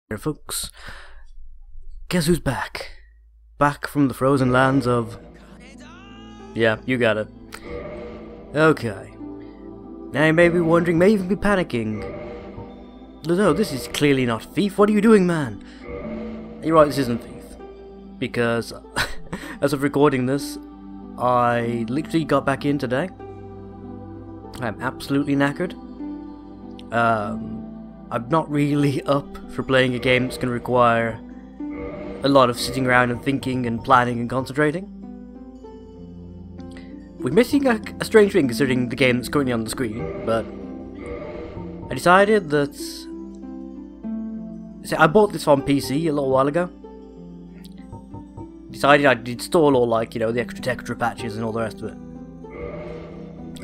Here, folks. Guess who's back? Back from the frozen lands of... Yeah, you got it. Okay. Now you may be wondering, may even be panicking. No, this is clearly not Thief. What are you doing, man? You're right, this isn't Thief. Because, as of recording this, I literally got back in today. I'm absolutely knackered. I'm not really up for playing a game that's going to require a lot of sitting around and thinking and planning and concentrating. We're missing a strange thing considering the game that's currently on the screen, but I decided that... See, I bought this on PC a little while ago. Decided I'd install all, like, you know, the extra texture patches and all the rest of it.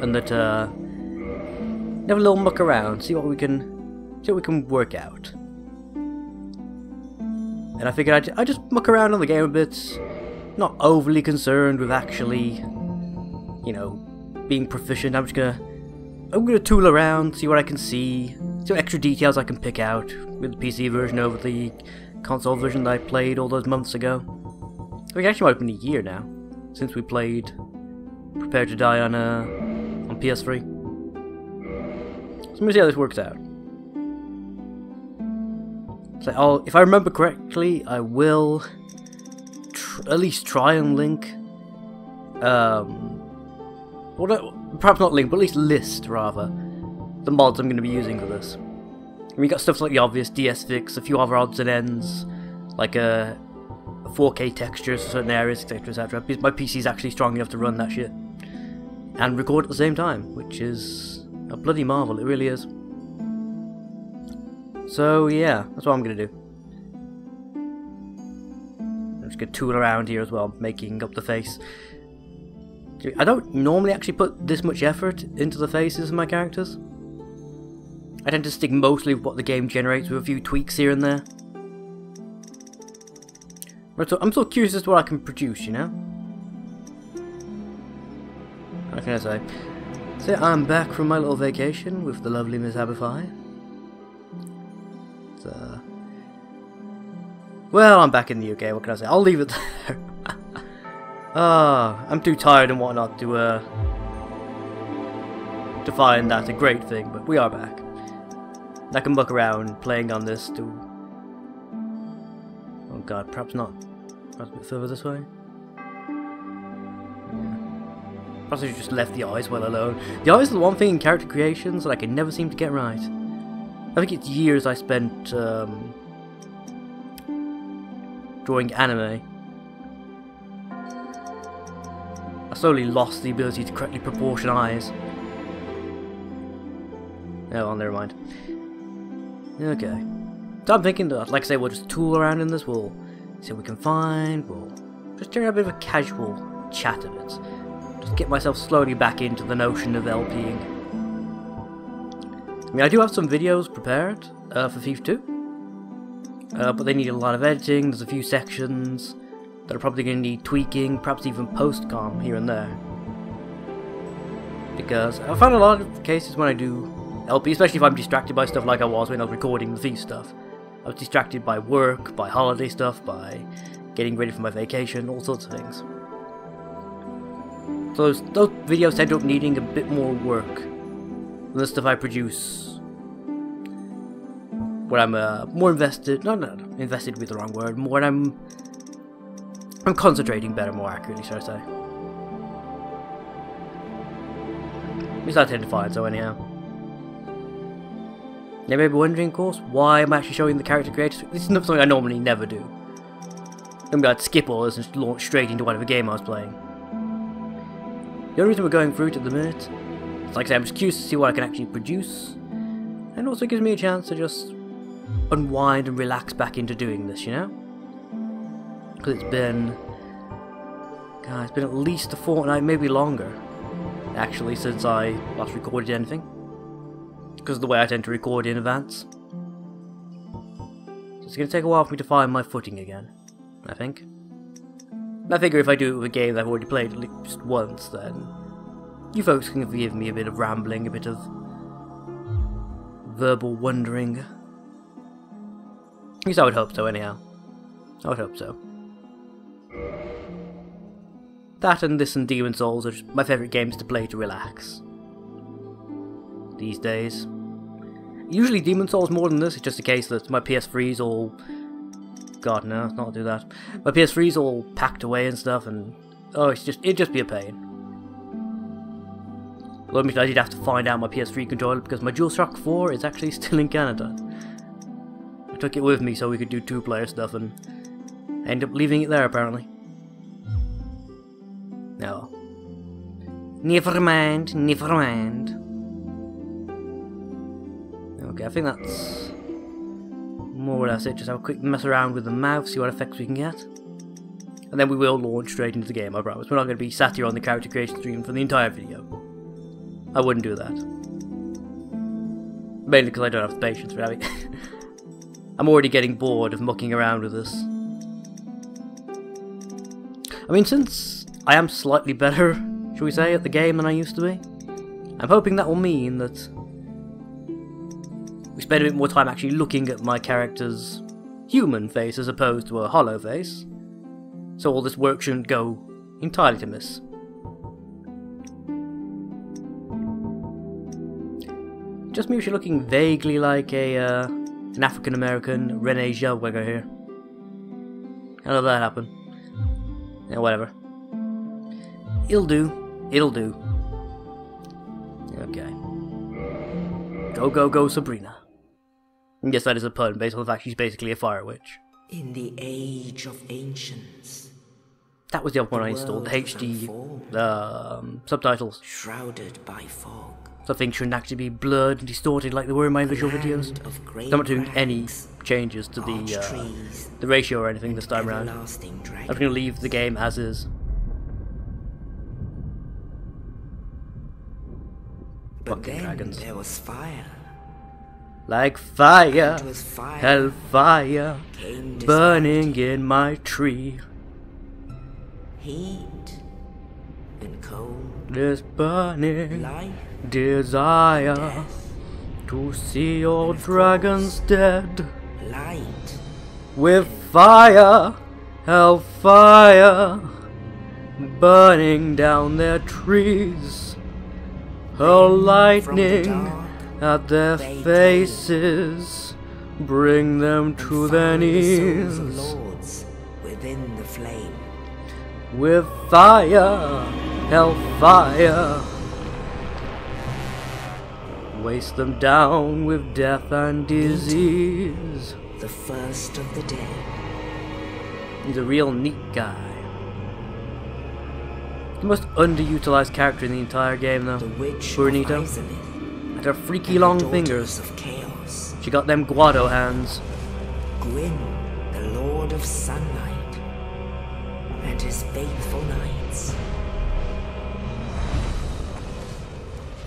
And that, have a little muck around, see what we can work out. And I figured I'd just muck around on the game a bit, not overly concerned with actually, you know, being proficient. I'm gonna tool around, see what I can see what extra details I can pick out with the PC version over the console version that I played all those months ago. I think it actually might have been a year now since we played Prepare to Die on PS3. So let me see how this works out. So if I remember correctly, I will at least try and link, perhaps not link, but at least list, rather, the mods I'm going to be using for this. And we got stuff like the obvious DS fix, a few other odds and ends, like a 4K textures for certain areas, etc, etc. Because my PC is actually strong enough to run that shit. And record at the same time, which is a bloody marvel, it really is. So yeah, that's what I'm going to do. I'm just going to tool around here as well, making up the face. I don't normally actually put this much effort into the faces of my characters. I tend to stick mostly with what the game generates with a few tweaks here and there. But I'm so curious as to what I can produce, you know? What can I say? So I'm back from my little vacation with the lovely Miss Abify. Well, I'm back in the UK, what can I say? I'll leave it there. I'm too tired and whatnot to find that a great thing, but we are back. I can muck around playing on this to... Oh god, perhaps not. Perhaps a bit further this way. Yeah. Perhaps I just left the eyes well alone. The eyes are the one thing in character creations that I can never seem to get right. I think it's years I spent drawing anime. I slowly lost the ability to correctly proportion eyes. Oh, well, never mind. Okay. So I'm thinking that, like I say, we'll just tool around in this, we'll see what we can find, we'll just turn a bit of a casual chat of it. Just get myself slowly back into the notion of LPing. I mean, I do have some videos prepared for Thief 2, but they need a lot of editing. There's a few sections that are probably going to need tweaking, perhaps even post-com here and there. Because I find a lot of cases when I do LP, especially if I'm distracted by stuff like I was when I was recording the Thief stuff. I was distracted by work, by holiday stuff, by getting ready for my vacation, all sorts of things. So those videos end up needing a bit more work than the stuff I produce when I'm more invested, invested would be the wrong word, more when I'm concentrating better, more accurately, should I say. At least I tend to find so anyhow. You may be wondering, of course, why I'm actually showing the character creators. This is something I normally never do. Normally I'd skip all this and just launch straight into whatever game I was playing. The only reason we're going through it at the minute is, like I said, I'm just curious to see what I can actually produce. And also gives me a chance to just unwind and relax back into doing this, you know? Because it's been at least a fortnight, maybe longer, actually, since I last recorded anything. Because of the way I tend to record in advance. So it's going to take a while for me to find my footing again, I think. I figure if I do it with a game that I've already played at least once, then you folks can forgive me a bit of rambling, a bit of verbal wondering. At least I would hope so, anyhow. I would hope so. That and this and Demon's Souls are just my favourite games to play to relax. These days. Usually Demon's Souls more than this, it's just a case that my PS3's all... God no, not do that. My PS3's all packed away and stuff, and... Oh, it'd just be a pain. Well, I did have to find out my PS3 controller because my DualShock 4 is actually still in Canada. I took it with me so we could do two-player stuff, and I ended up leaving it there apparently. No. Never mind, never mind. Okay, I think that's more or less it. Just have a quick mess around with the mouse, see what effects we can get. And then we will launch straight into the game, I promise. We're not going to be sat here on the character creation stream for the entire video. I wouldn't do that. Mainly because I don't have the patience for it. I'm already getting bored of mucking around with this. I mean, since I am slightly better, shall we say, at the game than I used to be, I'm hoping that will mean that we spend a bit more time actually looking at my character's human face as opposed to a hollow face, so all this work shouldn't go entirely to miss. Just me, she's looking vaguely like an African-American Renee Zellweger here. How did that happen? Yeah, whatever. It'll do. It'll do. Okay. Go, go, go, Sabrina. Yes, that is a pun, based on the fact she's basically a fire witch. In the age of ancients, that was the other one I installed, the HD subtitles. Shrouded by fog. So things shouldn't actually be blurred and distorted like they were in my visual videos. I'm not doing any changes to the ratio or anything this time around. I'm going to leave the game as is. But Fucking then dragons. there was fire. Like fire, Fire. hellfire, burning in my tree. Heat and cold. This burning Life. desire Death. to see your dragons dead. Light. With fire, hellfire, burning down their trees. Her lightning at their faces, bring them to their knees. Lords within the flame. With fire, hellfire, waste them down with death and disease. The first of the dead. He's a real neat guy. The most underutilized character in the entire game, though. The witch Poor of Nito. Izalith, With her freaky long daughters fingers. of chaos. She got them Guado hands. Gwyn, the Lord of Sunlight, and his faithful knights.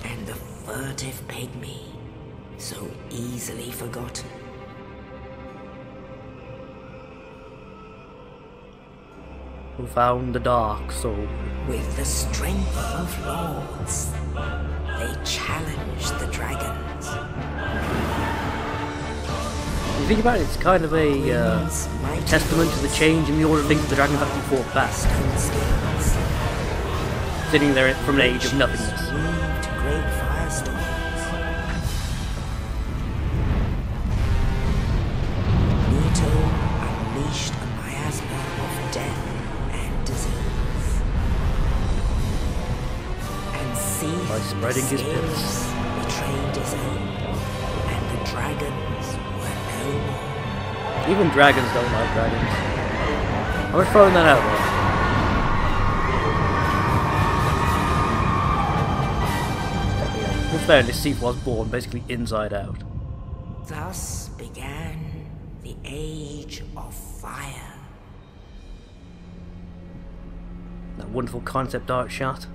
And the furtive pygmy, so easily forgotten. Who found the dark soul. With the strength of lords, they challenged the dragons. You think about it, it's kind of a testament to the change in the order of things that the dragons actually fought back. Sitting there from an age of nothingness. To great firestorms. Nito unleashed a miasma of death and disease. And seized By spreading his pits. betrayed his own, and the dragons were no more. Even dragons don't like dragons. I'm just throwing that out there. In fairness, Sif was born basically inside out. Thus began the Age of Fire. That wonderful concept art shot.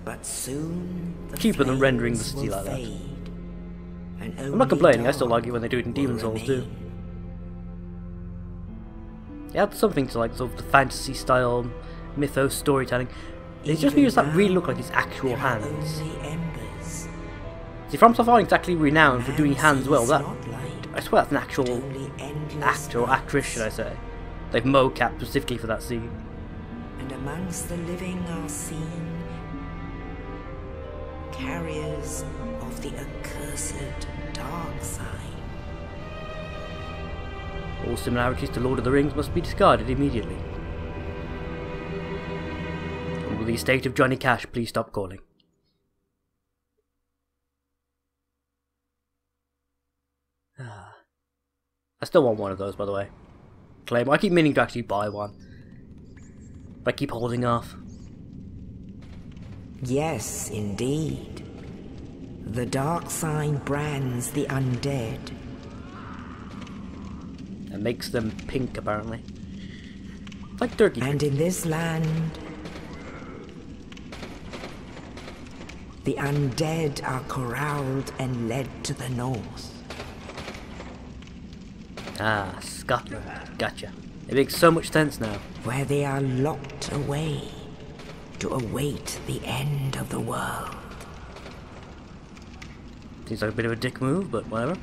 But soon the Cheaper than rendering the flames city will like that. fade, and I'm not only complaining, I still dark like it when they do it in Demon's will Souls too. remain. It adds something to like sort of the fantasy style mythos storytelling. It's just because that really look like it's actual There are hands. only embers. See, From Software aren't exactly renowned for doing hands well. That I swear that's an actual only endless actor or actress, should I say. They've mocap specifically for that scene. And amongst the living are seen carriers of the accursed dark sign. All similarities to Lord of the Rings must be discarded immediately. And will the estate of Johnny Cash please stop calling? I still want one of those, by the way. Claim. I keep meaning to actually buy one, but I keep holding off. Yes, indeed. The dark sign brands the undead. And makes them pink, apparently. Like turkey. And in this land, the undead are corralled and led to the north. Ah, Scotland. Gotcha. It makes so much sense now. Where they are locked away to await the end of the world. Seems like a bit of a dick move, but whatever.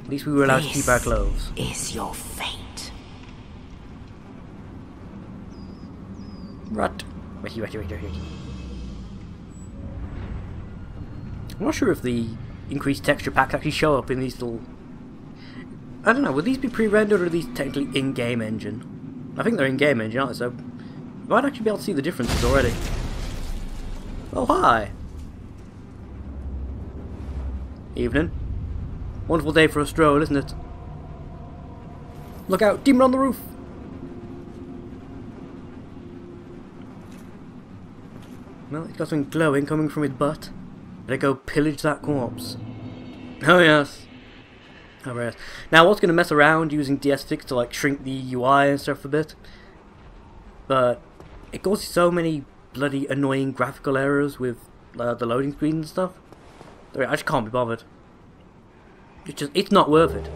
At least we were allowed to keep our clothes. This is your fate. Right. Wait. I'm not sure if the increased texture packs actually show up in these little... I don't know, would these be pre-rendered or are these technically in-game engine? I think they're in-game engine, aren't they? So you might actually be able to see the differences already. Oh, hi! Evening. Wonderful day for a stroll, isn't it? Look out! Demon on the roof! Well, he's got something glowing coming from his butt. Better go pillage that corpse. Oh yes. Oh yes. Now I was going to mess around using DS6 to like shrink the UI and stuff a bit. But it causes so many bloody annoying graphical errors with the loading screen and stuff. I just can't be bothered. It's not worth it.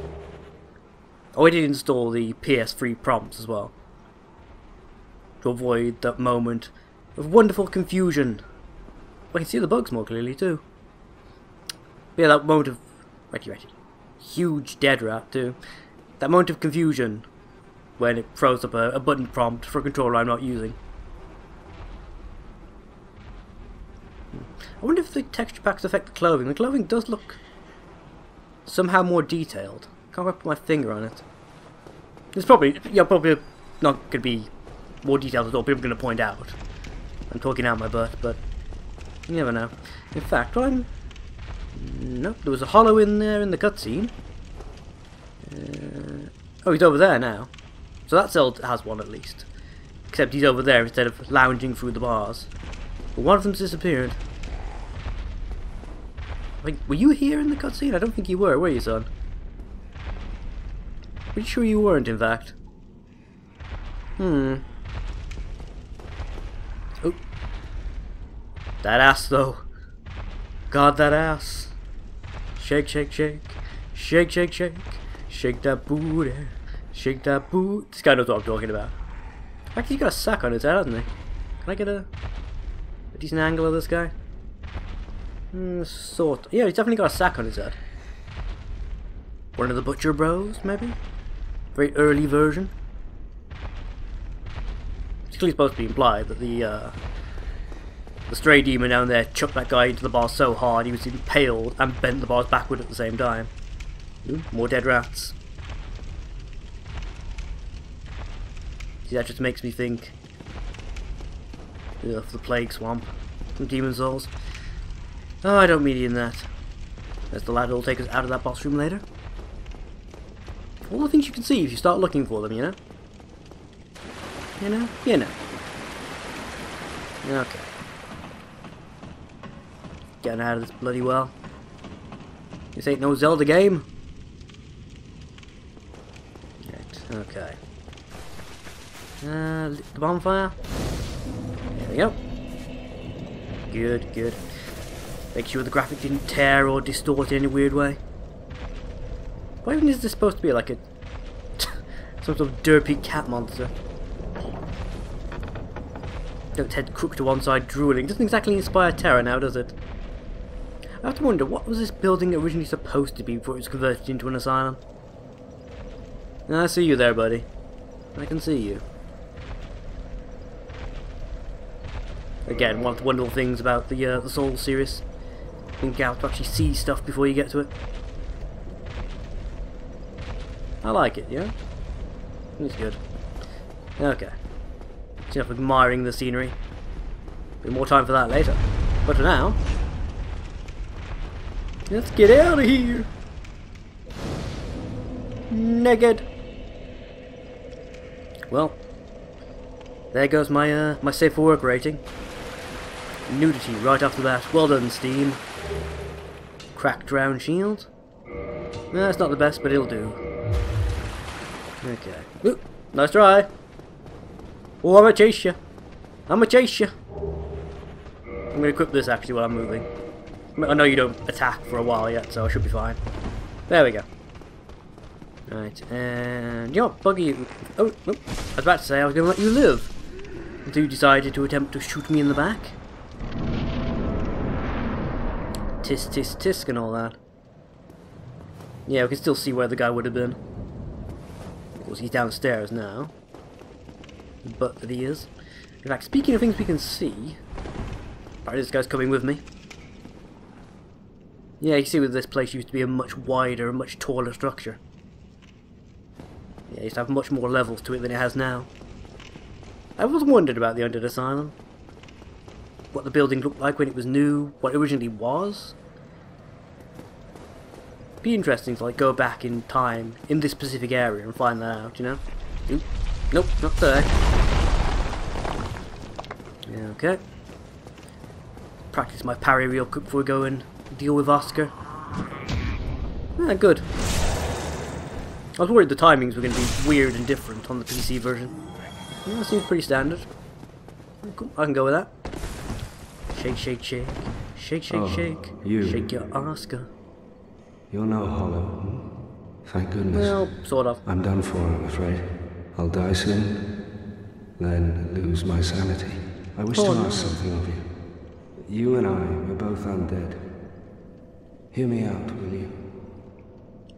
Oh, I did install the PS3 prompts as well. To avoid that moment of wonderful confusion. I can see the bugs more clearly too. Yeah, that moment of... Righty. Huge dead rat too. That moment of confusion when it throws up a button prompt for a controller I'm not using. I wonder if the texture packs affect the clothing. The clothing does look somehow more detailed. Can't quite put my finger on it. It's probably not going to be more detailed at all. People are going to point out I'm talking out my butt, but you never know. In fact, nope, there was a hollow in there in the cutscene. Oh, he's over there now. So that cell has one at least. Except he's over there instead of lounging through the bars. But one of them's disappeared. Were you here in the cutscene? I don't think you were you, son? Pretty sure you weren't, in fact. Oh. That ass, though. God, that ass. Shake. Shake that booty. Shake that boot. This guy knows what I'm talking about. Actually, he's got a sack on his head, hasn't he? Can I get a decent angle of this guy? Sort. Yeah, he's definitely got a sack on his head. One of the Butcher Bros, maybe? Very early version. It's clearly supposed to be implied that the stray demon down there chucked that guy into the bar so hard he was impaled and bent the bars backward at the same time. Ooh, more dead rats. See, that just makes me think of the Plague Swamp from Demon Souls. Oh, I don't mean that. There's the lad who'll take us out of that boss room later. All the things you can see if you start looking for them, you know? You know. Okay. Getting out of this bloody well. This ain't no Zelda game. Right, okay. Lit the bonfire. There we go. Good. Make sure the graphic didn't tear or distort in any weird way. Why even is this supposed to be like a some sort of derpy cat monster? Its head crooked to one side, drooling. Doesn't exactly inspire terror now, does it? I have to wonder, what was this building originally supposed to be before it was converted into an asylum? I see you there, buddy. I can see you. Again, one of the wonderful things about the Soul series. Being able to actually see stuff before you get to it. I like it, yeah? It's good. Okay. It's enough admiring the scenery. Be more time for that later. But for now, let's get out of here! Naked! Well, there goes my my safe for work rating. Nudity right off the bat. Well done, Steam. Cracked round shield. No, it's not the best, but it'll do. Okay. Ooh, nice try. Oh, I'm gonna chase you. I'm gonna chase you. I'm gonna equip this actually while I'm moving. I know you don't attack for a while yet, so I should be fine. There we go. Right, and you know what, Buggy? Oh, I was about to say I was gonna let you live until you decided to attempt to shoot me in the back. Tisk, tisk, tisk, and all that. Yeah, we can still see where the guy would have been. Of course, he's downstairs now. But that he is. In fact, speaking of things we can see, apparently this guy's coming with me. Yeah, you see, with this place used to be a much wider, much taller structure. Yeah, it used to have much more levels to it than it has now. I was wondered about the Undead Asylum. What the building looked like when it was new, what it originally was. Be interesting to like go back in time in this specific area and find that out, you know? Oop. Nope, not there. Okay. Practice my parry real quick before we go and deal with Oscar. Ah, good. I was worried the timings were going to be weird and different on the PC version. Yeah, that seems pretty standard. Cool. I can go with that. Shake, shake, shake. Shake, shake, shake. You. Shake your Oscar. You're no hollow. Thank goodness. Well, sort of. I'm done for, I'm afraid. I'll die soon, then lose my sanity. I wish to ask something of you. You and I are both undead. Hear me out, will you?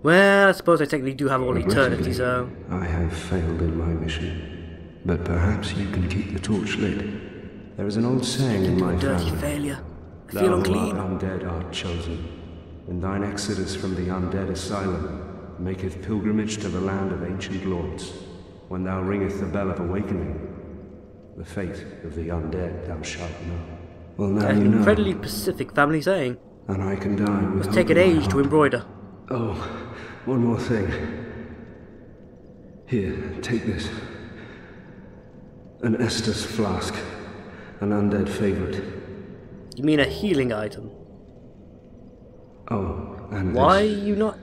Well, I suppose I technically do have all eternity, so... I have failed in my mission. But perhaps you can keep the torch lit. There is an old saying in my dirty family. failure. I feel unclean. Thou who art undead art chosen. And thine exodus from the undead asylum maketh pilgrimage to the land of ancient lords. When thou ringeth the bell of awakening, the fate of the undead thou shalt know. Well, now That's you an know. incredibly Pacific family saying. And I can die with Must take an age to embroider. Oh, one more thing. Here, take this. An Estus flask. An undead favorite. You mean a healing item? Oh, and why this. are you not...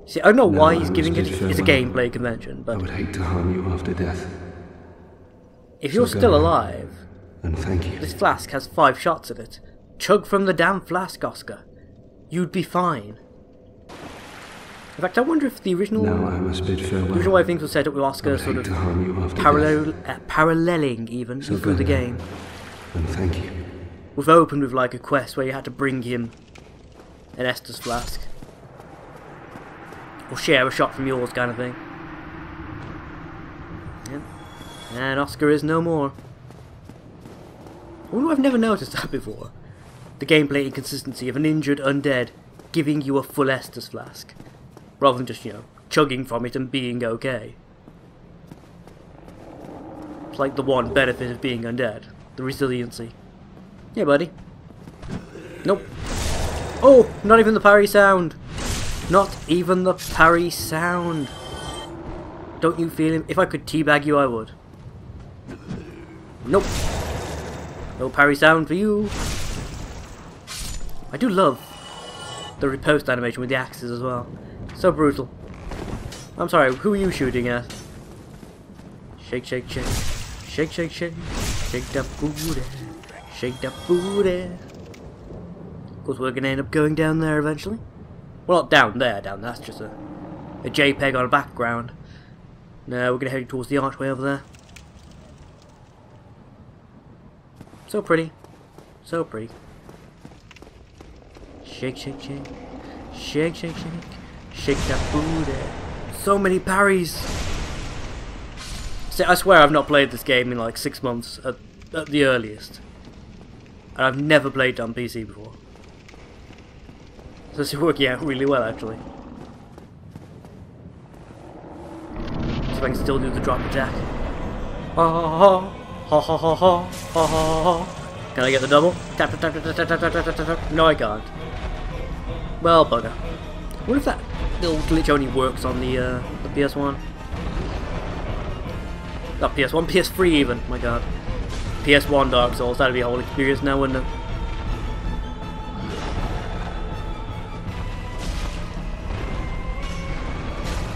See, I don't know why he's I giving must it. bid It's a farewell. gameplay convention, I but would hate to harm you after death. if you're So still go. alive, And thank you. this flask has 5 shots in it. Chug from the damn flask, Oscar. You'd be fine. In fact, I wonder if the original... Now I must bid farewell. The original way things were set up with I Oscar would sort hate of to harm you after death. paralleling even So through go the now. game. And thank you. We've opened with like a quest where you had to bring him an Estus flask. Or share a shot from yours kind of thing. Yep. And Oscar is no more. I wonder why I've never noticed that before. The gameplay inconsistency of an injured undead giving you a full Estus flask. Rather than just, you know, chugging from it and being okay. It's like the one benefit of being undead. The resiliency. Yeah, buddy. Nope. Oh, not even the parry sound. Not even the parry sound. Don't you feel him? If I could teabag you, I would. Nope. No parry sound for you. I do love the riposte animation with the axes as well. So brutal. I'm sorry, who are you shooting at? Shake, shake, shake. Shake, shake, shake. Shake that booty. Shake that booty. Of course, we're gonna end up going down there eventually. Well, not down there, that's just a JPEG on a background. No, we're gonna head towards the archway over there. So pretty. So pretty. Shake, shake, shake. Shake, shake, shake. Shake that booty. So many parries. See, I swear I've not played this game in like 6 months at the earliest. And I've never played it on PC before. So it's working out really well, actually. See if I can still do the drop attack. Ha ha ha ha ha ha ha ha. Can I get the double? Tap tap tap tap tap tap tap tap tap. No, I can't. Well, bugger. What if that little glitch only works on the PS1? Not PS1, PS3 even. My God. PS1 Dark Souls. That'd be a whole experience now, wouldn't it?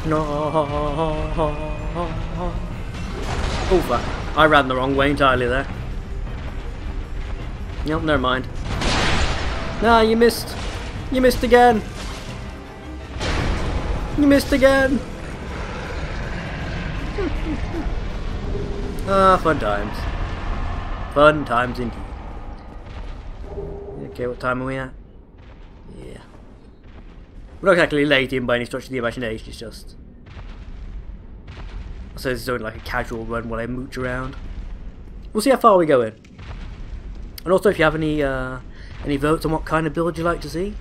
No. Oh fuck. I ran the wrong way entirely there. Nope, never mind. Nah, you missed. You missed again. You missed again. Ah, fun times. Fun times indeed. Okay, what time are we at? Yeah. We're not exactly late in by any stretch of the imagination, it's just... So this is only like a casual run while I mooch around. We'll see how far we go in. And also if you have any votes on what kind of build you'd like to see,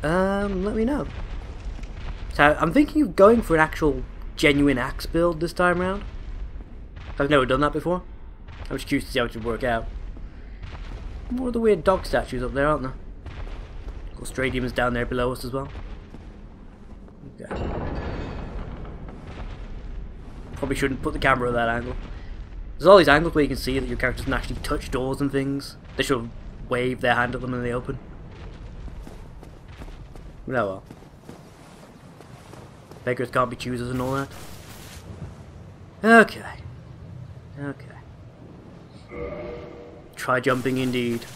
let me know. So I'm thinking of going for an actual genuine axe build this time round. I've never done that before. I'm just curious to see how it would work out. More of the weird dog statues up there, aren't there? Of course, Stradium is down there below us as well. Okay. Probably shouldn't put the camera at that angle. There's all these angles where you can see that your characters can actually touch doors and things. They should wave their hand at them when they open. But oh well. Beggars can't be choosers and all that. Okay. Okay. Try jumping indeed.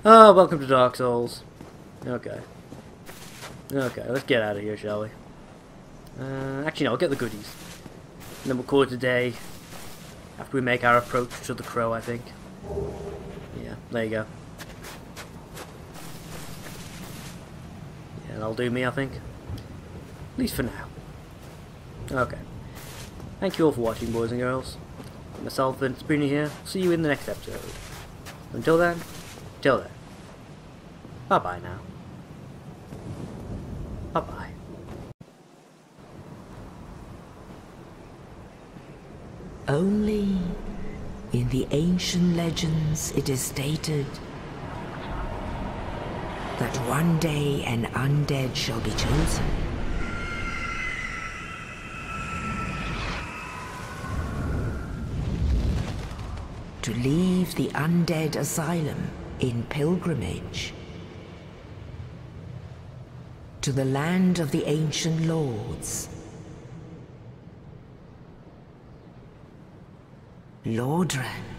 Ah, welcome to Dark Souls. Okay. Okay, let's get out of here, shall we? Actually, no, I'll get the goodies. And then we'll call it a day after we make our approach to the crow, I think. Yeah, there you go. Yeah, that'll do me, I think. At least for now. Okay. Thank you all for watching, boys and girls. Myself and Spoonie here. See you in the next episode. Until then, bye-bye now. Bye-bye. Only in the ancient legends it is stated that one day an undead shall be chosen. To leave the undead asylum in pilgrimage to the land of the ancient lords. Lordran.